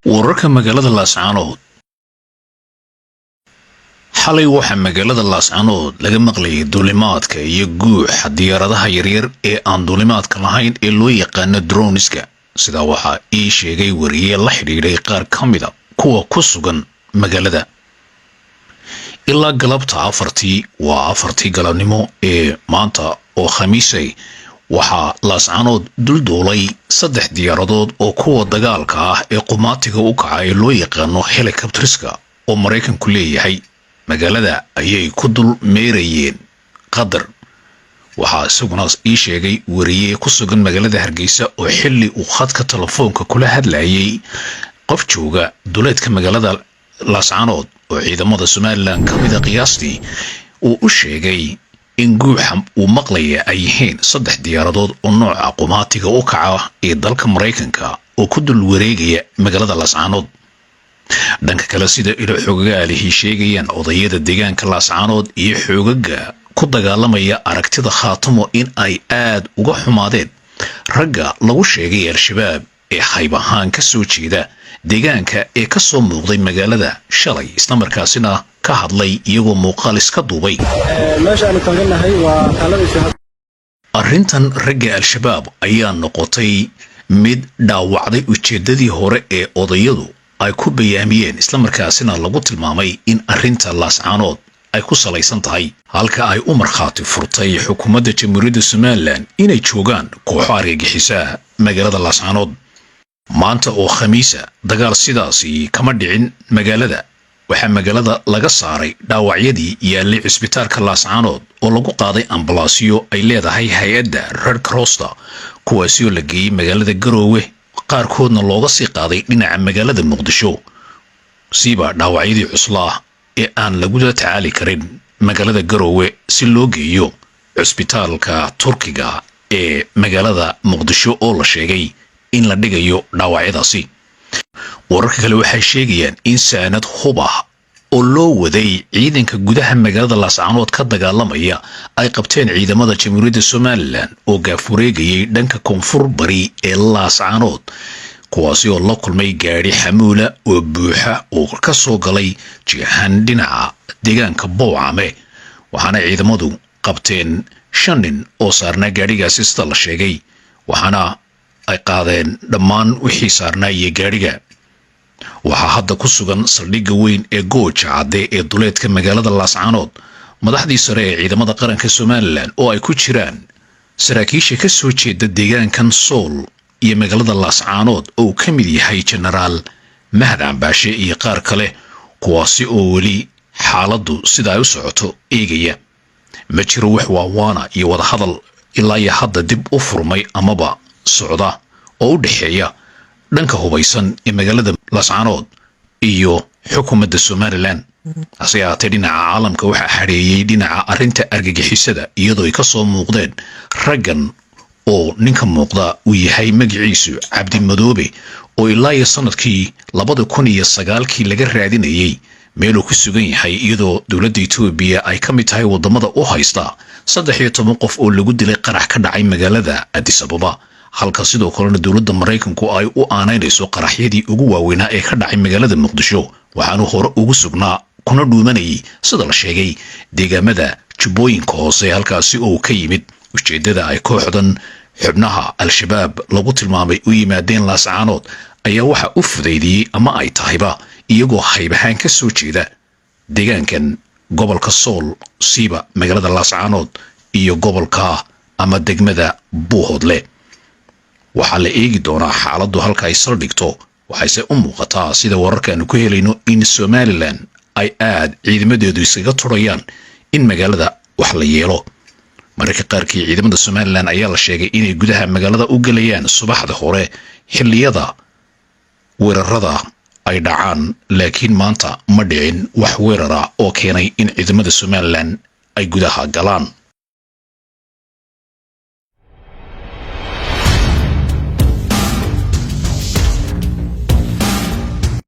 wararka magaalada Laascaanood xalay waxa magaalada Laascaanood laga maqlayay duulimaadka iyo guuxa diyaaradaha yaryar ee aan duulimaadka lahayn ee loo yaqaan droneska sida waxa ii sheegay wariye la xiriiray qaar kamida kuwa ku sugan magaalada ilaa galabta afartii galabnimo ee maanta oo khamiisay waxa Laascaanood dulduulay 3 diyaaradood oo kuwa dagaalka ah ee qumaatiga u kacay loo yaqaan helicopterska oo Mareykanku leeyahay magaalada ayay ku dul meerayeen qadar waxa isaguna ii sheegay wariye ku sugan magaalada Hargeysa oo xilli uu khadka telefoonka kula hadlayay qof jooga duleedka magaalada Laascaanood oo ciidamada Somaliland kamida qiyaastii uu u sheegay in guuxa uu maqlaya ay yihiin 3 diyaaradood oo nooca qumaatiga u kaca ee dalka Mareykanka oo ku dul wareegaya magaalada Laascaanood dhanka kale sida ilo xogaalihi sheegayaan odayada deegaanka Laascaanood iyo xogaga ku dagaalamaya aragtida khaatamo in ay aad uga xumaadeen ragga lagu sheegay al-shabaab ee hayb ahaan ka soo jeeda deegaanka ee ka soo muuqday magaalada shalay isla markaasina ka hadlay iyagoo muuqaal iska duubay meeshaan taaganahay waa qalabka arrintan ragga al-shabaab ayaa noqotay mid dhaawacday ujeedadii hore ee odayadu ay ku bayaamiyeen isla markaasina lagu tilmaamay in arrinta Laascaanood ay ku salaysan tahay halka ay u markhaati furtay xukuumadda Jamhuuriyadda Somaliland inay joogaan kooxo argagixisa magaalada Laascaanood maanta oo khamiisa dagaal sidaasi kama dhicin magaalada waxa magaalada laga saaray dhaawacyadii yaalay cisbitaalka Laascaanood oo lagu qaaday ambalaasyo ay leedahay hay'adda Red Cross kuwaasi oo la geeyay magaalada Garowe qaarkoodna looga sii qaaday dhinaca magaalada Muqdisho siiba dhaawacyadii cuslaa ee aan lagu tacaali karin magaalada Garowe si loo geeyo cisbitaalka Turkiga ee magaalada Muqdisho oo la sheegay in la dhigayo dhaawacyadaasi wararka kale waxay sheegayaan in saanad hubah oo loo waday ciidanka gudaha magaalada Laascaanood ka dagaalamaya ay qabteen ciidamada Jamhuuriyadda Somaliland oo gaafureegayay dhanka koonfur bari ee Laascaanood kuwaasi oo la kulmay gaari xamuula oo buuxa oo ka soo galay jihan dhinaca deegaanka Boocame waxaana ciidamadu qabteen 5 nin oo saarnaa gaarigaasi sida la sheegay waxaana ay qaadeen dhammaan wixii saarnaa iyo gaariga waxa hadda ku sugan saldhigga weyn ee Gooja Cadde ee duleedka magaalada Laascaanood madaxdii sare ee ciidamada qaranka Somaliland oo ay ku jiraan saraakiisha ka soo jeeda deegaankan Sool iyo magaalada Laascaanood oo ka mid yahay Generaal Mahad Cambaashe iyo qaar kale kuwaasi oo wali xaaladdu sida ay u socoto eegaya ma jiro wax waawaana iyo wada hadal ilaa iyo hadda dib u furmay amaba socda oo u dhaxeeya dhanka hubaysan ee magaalada Laascaanood iyo xukuumadda Somaliland asiyaatay dhinaca caalamka waxa xareeyay dhinaca arrinta argagixisada iyadoo ay ka soo muuqdeen raggan oo ninka muuqda uu yahay magaciisu Cabdi Madoobe oo ilaa iyo sanadkii 2009 laga raadinayay meel uu ku sugan yahay iyadoo dawladda Itoobiya ay ka mid tahay wadamada u haysta 13 qof oo lagu dilay qarax ka dhacay magaalada Addis Ababa halka sidoo kale dawladda Mareykanku ay u aaneynayso qaraxyadii ugu waaweynaa ee ka dhacay magaalada Muqdisho waxaanu hore ugu sugnaa kuna dhuumanayay sida la sheegay deegaamada Jubbooyinka hoose halkaasi oo ka yimid ujeedada ay kooxdan xubnaha al-shabaab lagu tilmaamay u yimaadeen Laascaanood ayaa waxa u fudeydiyay ama ay tahayba iyagoo haybahaan ka soo jeeda deegaankan gobolka Sool siiba magaalada Laascaanood iyo gobolka ama degmada Buuhoodle waxa la eegi doonaa xaaladdu halka ay saldhigto waxayse u muuqataa sida wararkaanu ku helayno in Somaliland ay aad ciidamadeedu isaga turayaan in magaalada wax la yeelo marka qaarkii ciidamada Somaliland ayaa la sheegay inay gudaha magaalada u galayaan subaxda hore xilliyada weerarada ay dhacaan laakiin maanta ma dhicin wax weerara oo keenay in ciidamada Somaliland ay gudaha galaan